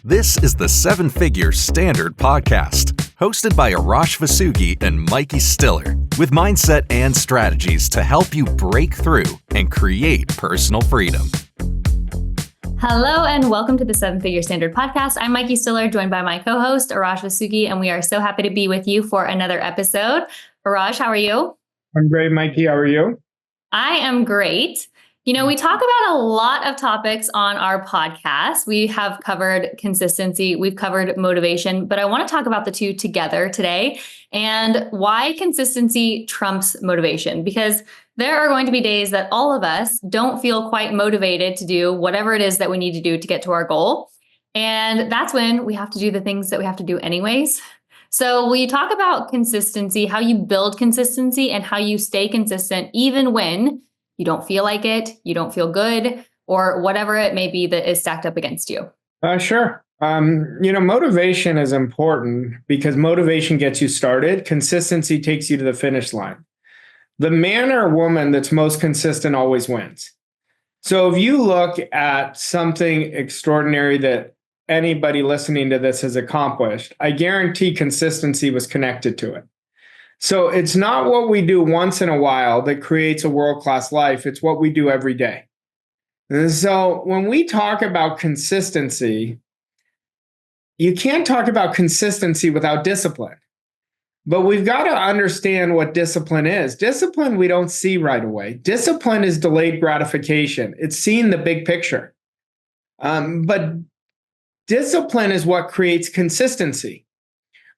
This is the Seven Figure Standard Podcast, hosted by Arash Vasugi and Mikey Stiller, with mindset and strategies to help you break through and create personal freedom. Hello and welcome to the Seven Figure Standard Podcast. I'm Mikey Stiller, joined by my co-host, Arash Vasugi, and we are so happy to be with you for another episode. Arash, how are you? I'm great, Mikey. How are you? I am great. You know, we talk about a lot of topics on our podcast. We have covered consistency, we've covered motivation, but I want to talk about the two together today and why consistency trumps motivation. Because there are going to be days that all of us don't feel quite motivated to do whatever it is that we need to do to get to our goal. And that's when we have to do the things that we have to do anyways. So we talk about consistency, how you build consistency and how you stay consistent even when you don't feel like it, you don't feel good, or whatever it may be that is stacked up against you. Sure. Motivation is important because motivation gets you started. Consistency takes you to the finish line. The man or woman that's most consistent always wins. So if you look at something extraordinary that anybody listening to this has accomplished, I guarantee consistency was connected to it. So it's not what we do once in a while that creates a world-class life. It's what we do every day. And so when we talk about consistency, you can't talk about consistency without discipline. But we've got to understand what discipline is. Discipline we don't see right away. Discipline is delayed gratification. It's seeing the big picture. But discipline is what creates consistency.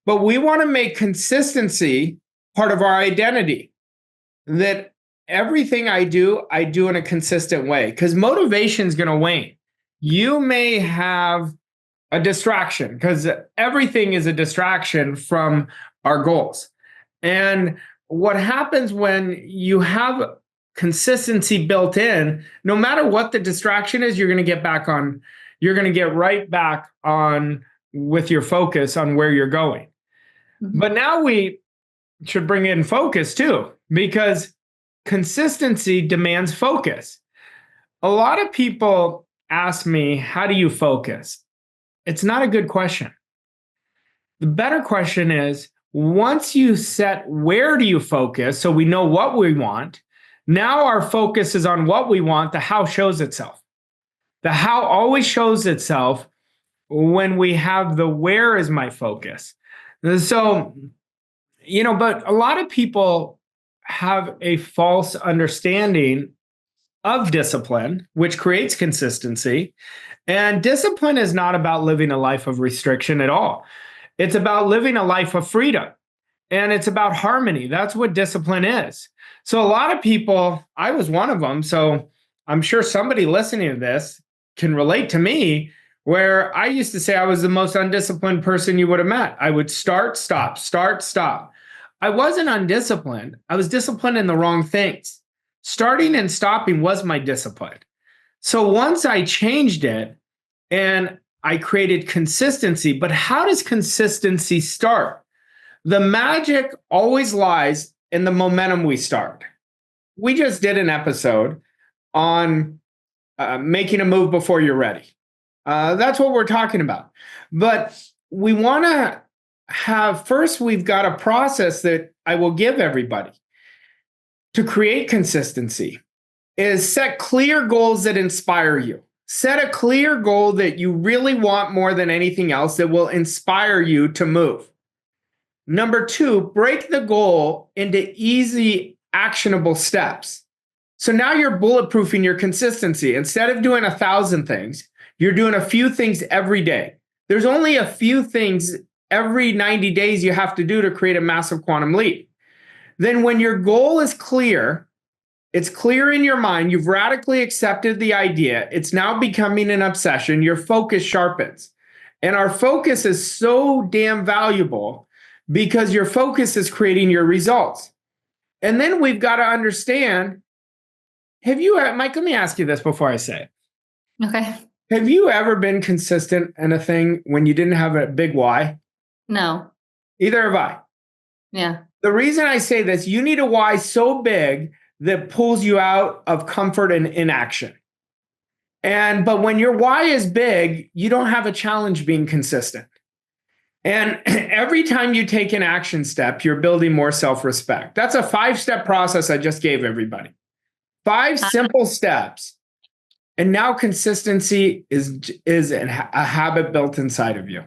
But we want to make consistency part of our identity, that everything I do in a consistent way, because motivation is going to wane. You may have a distraction because everything is a distraction from our goals. And what happens when you have consistency built in, no matter what the distraction is, you're going to get right back on with your focus on where you're going. Mm-hmm. But now we should bring in focus too, because consistency demands focus. A lot of people ask me, how do you focus? It's not a good question. The better question is, once you set where do you focus, so we know what we want, now our focus is on what we want, the how shows itself. The how always shows itself when we have the where is my focus. So, but a lot of people have a false understanding of discipline, which creates consistency. And discipline is not about living a life of restriction at all. It's about living a life of freedom. And it's about harmony. That's what discipline is. So a lot of people, I was one of them, so I'm sure somebody listening to this can relate to me, where I used to say I was the most undisciplined person you would have met. I would start, stop, start, stop. I wasn't undisciplined. I was disciplined in the wrong things. Starting and stopping was my discipline. So once I changed it and I created consistency, but how does consistency start? The magic always lies in the momentum we start. We just did an episode on making a move before you're ready. That's what we're talking about. But we want to first, we've got a process that I will give everybody to create consistency is set clear goals that inspire you. Set a clear goal that you really want more than anything else that will inspire you to move. Number two, break the goal into easy, actionable steps. So now you're bulletproofing your consistency. Instead of doing 1,000 things, you're doing a few things every day. There's only a few things every 90 days you have to do to create a massive quantum leap. Then when your goal is clear, it's clear in your mind, you've radically accepted the idea, it's now becoming an obsession, your focus sharpens. And our focus is so damn valuable because your focus is creating your results. And then we've got to understand, Mike, let me ask you this before I say it. Okay. Have you ever been consistent in a thing when you didn't have a big why? No. Either have I. Yeah. The reason I say this, you need a why so big that pulls you out of comfort and inaction. But when your why is big, you don't have a challenge being consistent. And every time you take an action step, you're building more self-respect. That's a 5-step process I just gave everybody. 5 simple steps. And now consistency is a habit built inside of you.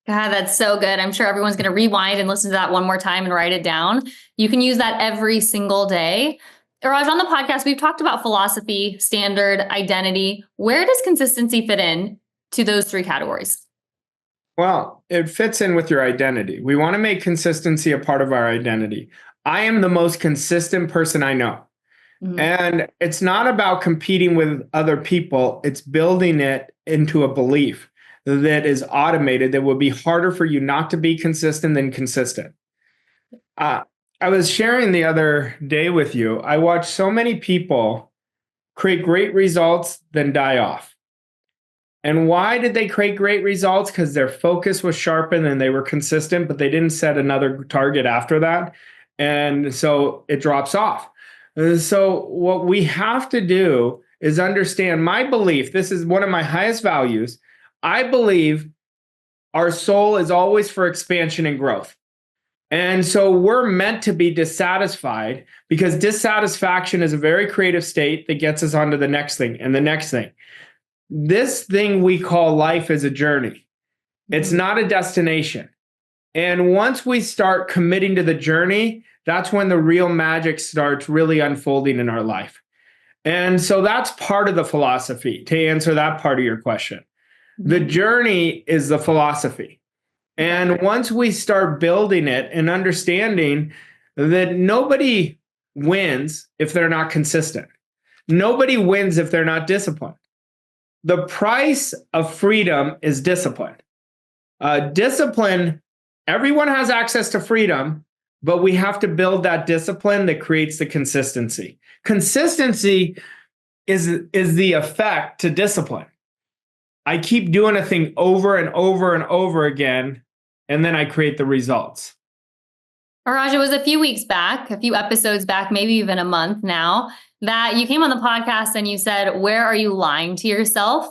God, that's so good. I'm sure everyone's going to rewind and listen to that one more time and write it down. You can use that every single day. Arash, on the podcast, we've talked about philosophy, standard, identity. Where does consistency fit in to those 3 categories? Well, it fits in with your identity. We want to make consistency a part of our identity. I am the most consistent person I know. Mm-hmm. And it's not about competing with other people. It's building it into a belief that is automated that will be harder for you not to be consistent than consistent. I was sharing the other day with you. I watched so many people create great results, then die off. And why did they create great results? Because their focus was sharpened and they were consistent, but they didn't set another target after that. And so it drops off. So what we have to do is understand my belief. This is one of my highest values. I believe our soul is always for expansion and growth. And so we're meant to be dissatisfied because dissatisfaction is a very creative state that gets us onto the next thing and the next thing. This thing we call life is a journey. It's not a destination. And once we start committing to the journey, that's when the real magic starts really unfolding in our life. And so that's part of the philosophy, to answer that part of your question. The journey is the philosophy. And once we start building it and understanding that nobody wins if they're not consistent. Nobody wins if they're not disciplined. The price of freedom is discipline. Discipline, everyone has access to freedom, but we have to build that discipline that creates the consistency. Consistency is the effect to discipline. I keep doing a thing over and over and over again, and then I create the results. Arash, it was a few weeks back, a few episodes back, maybe even a month now, that you came on the podcast and you said, where are you lying to yourself?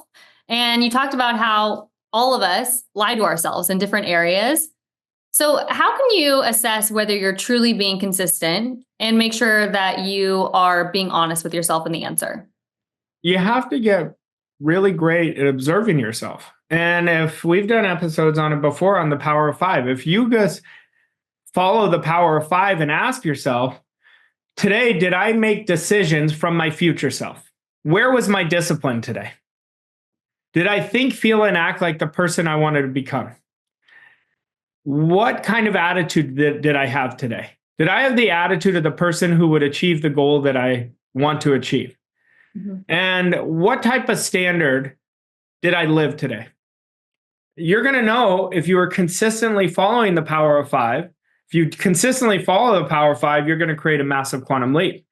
And you talked about how all of us lie to ourselves in different areas. So how can you assess whether you're truly being consistent and make sure that you are being honest with yourself in the answer? You have to get really great at observing yourself. And if we've done episodes on it before on the power of 5, if you just follow the power of 5 and ask yourself, today, did I make decisions from my future self? Where was my discipline today? Did I think, feel, and act like the person I wanted to become? What kind of attitude did I have today? Did I have the attitude of the person who would achieve the goal that I want to achieve? Mm-hmm. And what type of standard did I live today? You're going to know if you are consistently following the power of 5. If you consistently follow the power of 5, you're going to create a massive quantum leap.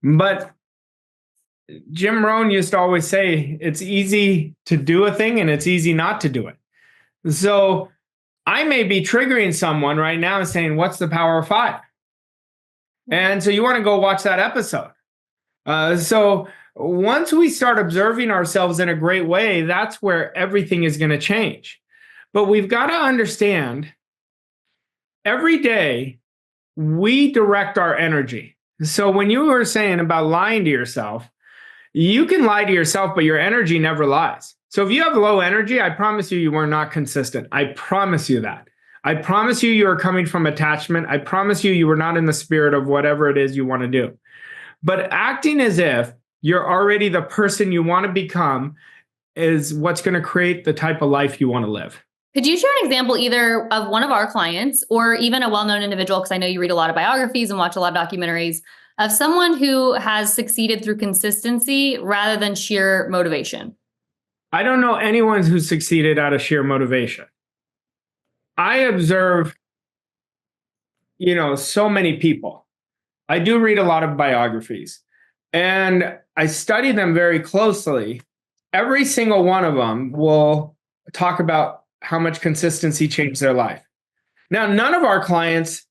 But Jim Rohn used to always say, it's easy to do a thing and it's easy not to do it. So I may be triggering someone right now and saying, what's the power of 5? And so you want to go watch that episode. So once we start observing ourselves in a great way, that's where everything is going to change. But we've got to understand every day we direct our energy. So when you were saying about lying to yourself, you can lie to yourself, but your energy never lies. So if you have low energy, I promise you, you are not consistent. I promise you that. I promise you, you are coming from attachment. I promise you, you are not in the spirit of whatever it is you want to do. But acting as if you're already the person you want to become is what's going to create the type of life you want to live. Could you share an example either of one of our clients or even a well-known individual, because I know you read a lot of biographies and watch a lot of documentaries, of someone who has succeeded through consistency rather than sheer motivation? I don't know anyone who succeeded out of sheer motivation. I observe, so many people. I do read a lot of biographies and I study them very closely. Every single one of them will talk about how much consistency changed their life. Now, none of our clients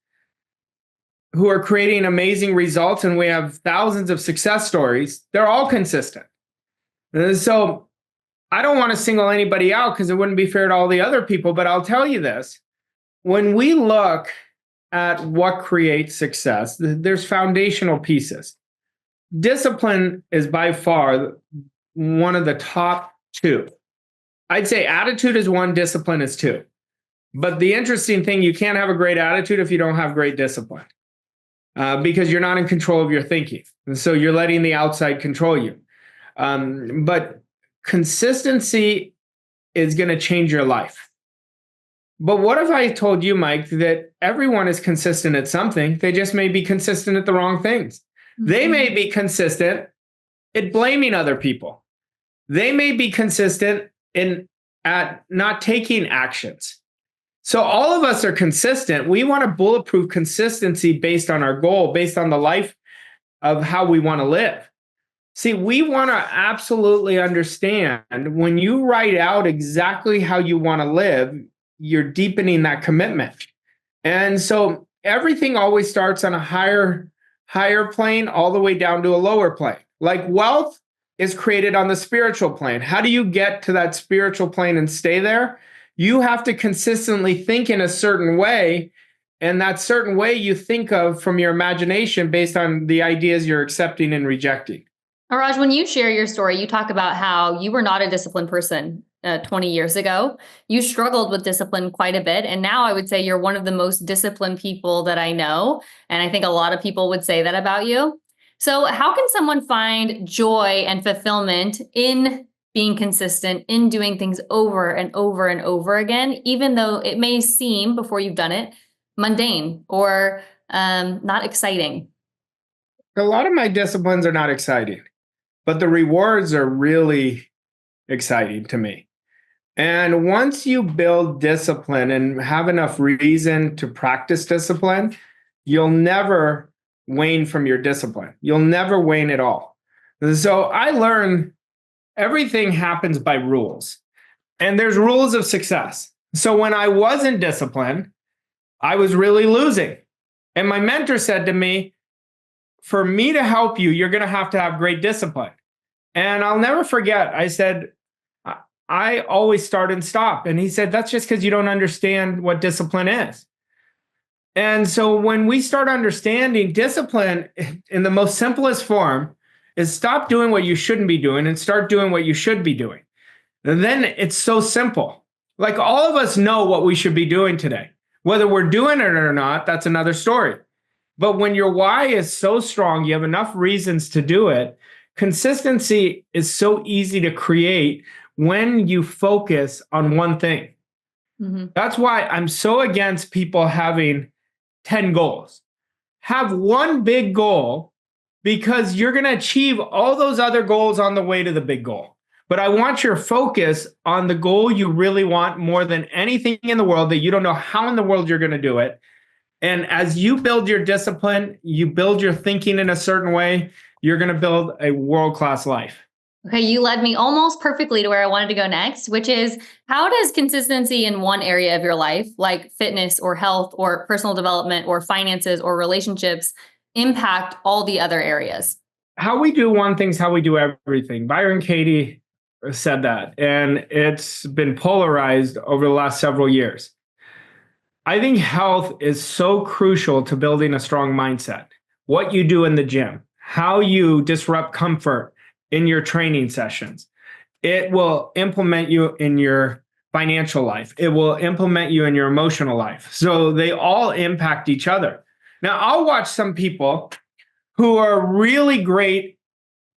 who are creating amazing results, and we have thousands of success stories, they're all consistent. So I don't want to single anybody out because it wouldn't be fair to all the other people, but I'll tell you this. When we look at what creates success, there's foundational pieces. Discipline is by far one of the top two. I'd say attitude is one, discipline is two. But the interesting thing, you can't have a great attitude if you don't have great discipline, because you're not in control of your thinking. And so you're letting the outside control you. But consistency is going to change your life. But what if I told you, Mike, that everyone is consistent at something? They just may be consistent at the wrong things. Mm-hmm. They may be consistent at blaming other people. They may be consistent at not taking actions. So all of us are consistent. We want to bulletproof consistency based on our goal, based on the life of how we want to live. See, we want to absolutely understand when you write out exactly how you want to live, you're deepening that commitment. And so everything always starts on a higher plane all the way down to a lower plane. Like wealth is created on the spiritual plane. How do you get to that spiritual plane and stay there? You have to consistently think in a certain way, and that certain way you think of from your imagination based on the ideas you're accepting and rejecting. Arash, when you share your story, you talk about how you were not a disciplined person 20 years ago. You struggled with discipline quite a bit. And now I would say you're one of the most disciplined people that I know. And I think a lot of people would say that about you. So how can someone find joy and fulfillment in being consistent, in doing things over and over and over again, even though it may seem before you've done it mundane or not exciting? A lot of my disciplines are not exciting, but the rewards are really exciting to me. And once you build discipline and have enough reason to practice discipline, you'll never wane from your discipline. You'll never wane at all. So I learned everything happens by rules, and there's rules of success. So when I wasn't disciplined, I was really losing. And my mentor said to me, for me to help you, you're going to have great discipline. And I'll never forget, I said, I always start and stop. And he said, that's just because you don't understand what discipline is. And so when we start understanding discipline in the most simplest form is stop doing what you shouldn't be doing and start doing what you should be doing. And then it's so simple. Like all of us know what we should be doing today. Whether we're doing it or not, that's another story. But when your why is so strong, you have enough reasons to do it. Consistency is so easy to create when you focus on one thing. Mm-hmm. That's why I'm so against people having 10 goals. Have one big goal because you're going to achieve all those other goals on the way to the big goal. But I want your focus on the goal you really want more than anything in the world that you don't know how in the world you're going to do it. And as you build your discipline, you build your thinking in a certain way, you're going to build a world-class life. Okay, you led me almost perfectly to where I wanted to go next, which is how does consistency in one area of your life, like fitness or health or personal development or finances or relationships, impact all the other areas? How we do one thing's how we do everything. Byron Katie said that, and it's been polarized over the last several years. I think health is so crucial to building a strong mindset. What you do in the gym, how you disrupt comfort in your training sessions. It will implement you in your financial life. It will implement you in your emotional life. So they all impact each other. Now, I'll watch some people who are really great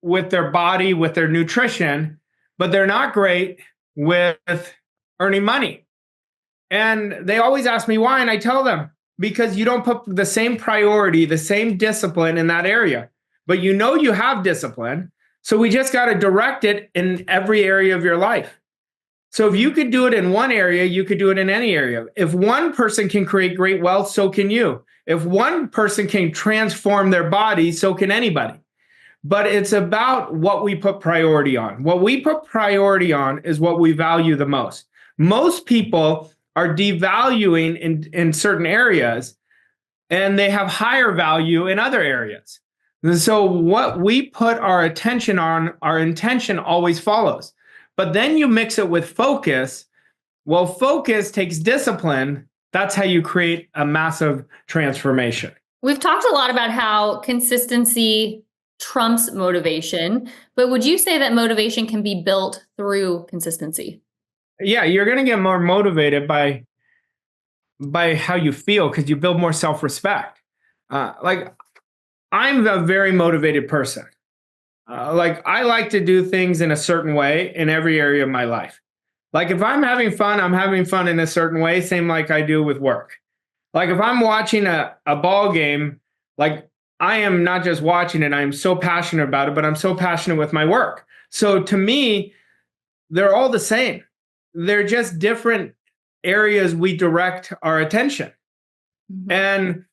with their body, with their nutrition, but they're not great with earning money. And they always ask me why, and I tell them, because you don't put the same priority, the same discipline in that area. But you know you have discipline, so we just got to direct it in every area of your life. So if you could do it in one area, you could do it in any area. If one person can create great wealth, so can you. If one person can transform their body, so can anybody. But it's about what we put priority on. What we put priority on is what we value the most. Most people are devaluing in certain areas, and they have higher value in other areas. And so what we put our attention on, our intention always follows. But then you mix it with focus. Well, focus takes discipline. That's how you create a massive transformation. We've talked a lot about how consistency trumps motivation, but would you say that motivation can be built through consistency? Yeah, you're going to get more motivated by how you feel because you build more self-respect. Like I'm a very motivated person. Like I like to do things in a certain way in every area of my life. Like if I'm having fun in a certain way, same like I do with work. Like if I'm watching a ball game, like I am not just watching it, I'm so passionate about it, but I'm so passionate with my work. So to me, they're all the same. They're just different areas we direct our attention. And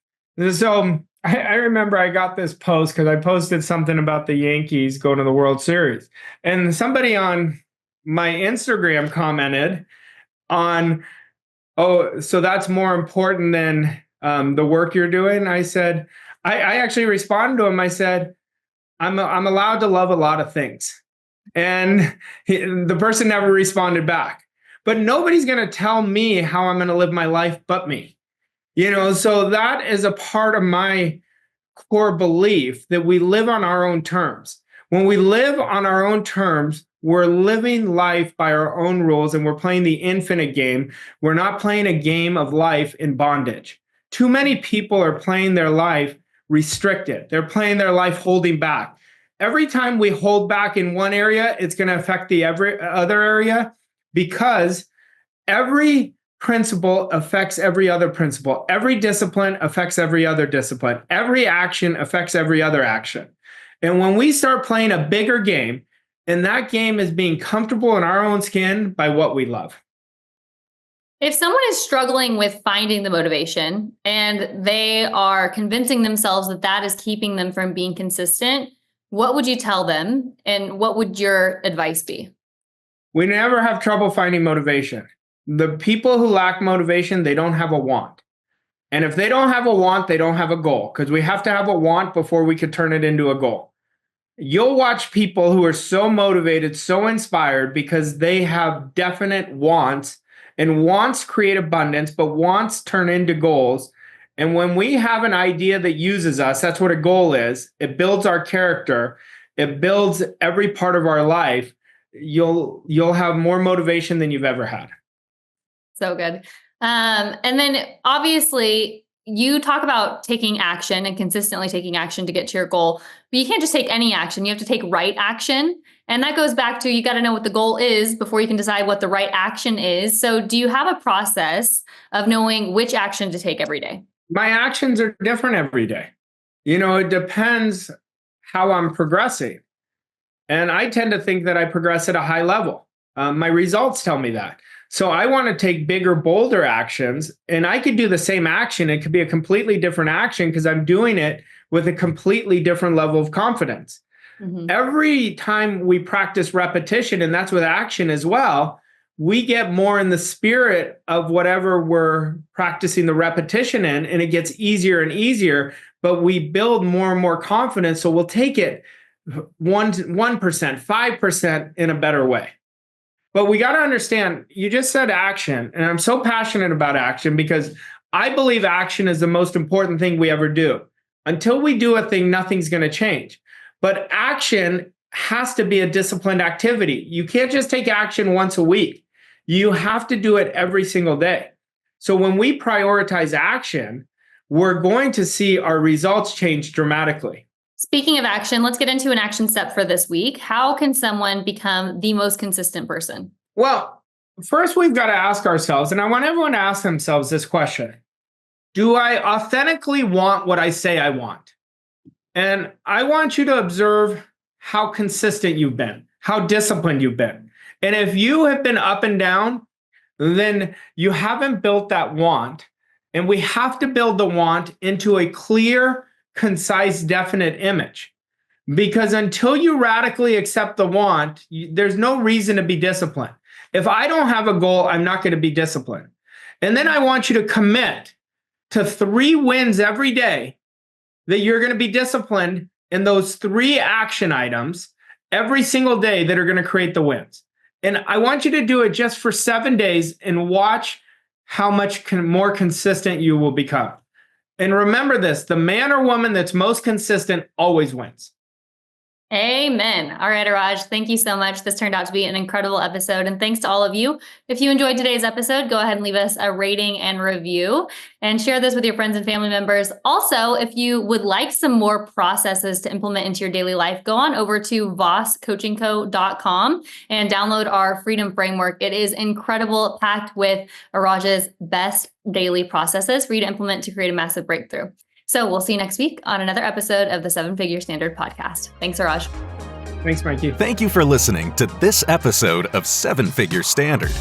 so I remember I got this post because I posted something about the Yankees going to the World Series. And somebody on my Instagram commented on, oh, so that's more important than the work you're doing. I said, I actually responded to him. I said, I'm allowed to love a lot of things. And the person never responded back. But nobody's going to tell me how I'm going to live my life but me. So that is a part of my core belief that we live on our own terms. When we live on our own terms, we're living life by our own rules and we're playing the infinite game. We're not playing a game of life in bondage. Too many people are playing their life restricted. They're playing their life holding back. Every time we hold back in one area, it's going to affect the every other area because every principle affects every other principle. Every discipline affects every other discipline. Every action affects every other action. And when we start playing a bigger game, and that game is being comfortable in our own skin by what we love. If someone is struggling with finding the motivation and they are convincing themselves that that is keeping them from being consistent, what would you tell them? And what would your advice be? We never have trouble finding motivation. The people who lack motivation, they don't have a want. And if they don't have a want, they don't have a goal because we have to have a want before we could turn it into a goal. You'll watch people who are so motivated, so inspired because they have definite wants, and wants create abundance, but wants turn into goals. And when we have an idea that uses us, that's what a goal is. It builds our character. It builds every part of our life. You'll have more motivation than you've ever had. So good. And then obviously you talk about taking action and consistently taking action to get to your goal, but you can't just take any action. You have to take right action. And that goes back to, you got to know what the goal is before you can decide what the right action is. So do you have a process of knowing which action to take every day? My actions are different every day. It depends how I'm progressing. And I tend to think that I progress at a high level. My results tell me that. So I want to take bigger, bolder actions, and I could do the same action. It could be a completely different action because I'm doing it with a completely different level of confidence. Mm-hmm. Every time we practice repetition, and that's with action as well, we get more in the spirit of whatever we're practicing the repetition in, and it gets easier and easier, but we build more and more confidence. So we'll take it 1%, 5% in a better way. But we got to understand, you just said action, and I'm so passionate about action because I believe action is the most important thing we ever do. Until we do a thing, nothing's going to change. But action has to be a disciplined activity. You can't just take action once a week. You have to do it every single day. So when we prioritize action, we're going to see our results change dramatically. Speaking of action, let's get into an action step for this week. How can someone become the most consistent person? Well, first we've got to ask ourselves, and I want everyone to ask themselves this question. Do I authentically want what I say I want? And I want you to observe how consistent you've been, how disciplined you've been. And if you have been up and down, then you haven't built that want. And we have to build the want into a clear, concise, definite image. Because until you radically accept the want, there's no reason to be disciplined. If I don't have a goal, I'm not going to be disciplined. And then I want you to commit to 3 wins every day that you're going to be disciplined in those 3 action items every single day that are going to create the wins. And I want you to do it just for 7 days and watch how much more consistent you will become. And remember this, the man or woman that's most consistent always wins. Amen. All right, Arash, thank you so much. This turned out to be an incredible episode. And thanks to all of you. If you enjoyed today's episode, go ahead and leave us a rating and review and share this with your friends and family members. Also, if you would like some more processes to implement into your daily life, go on over to vosscoachingco.com and download our Freedom Framework. It is incredible, packed with Arash's best daily processes for you to implement to create a massive breakthrough. So we'll see you next week on another episode of the 7-Figure Standard podcast. Thanks, Arash. Thanks, Mikey. Thank you for listening to this episode of 7-Figure Standard.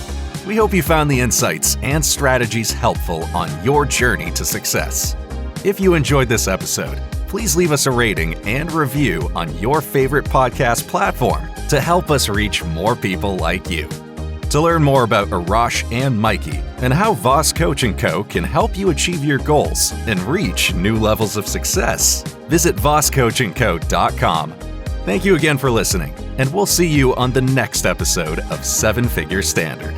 We hope you found the insights and strategies helpful on your journey to success. If you enjoyed this episode, please leave us a rating and review on your favorite podcast platform to help us reach more people like you. To learn more about Arash and Mikey and how Voss Coaching Co. can help you achieve your goals and reach new levels of success, visit vosscoachingco.com. Thank you again for listening, and we'll see you on the next episode of 7-Figure Standard.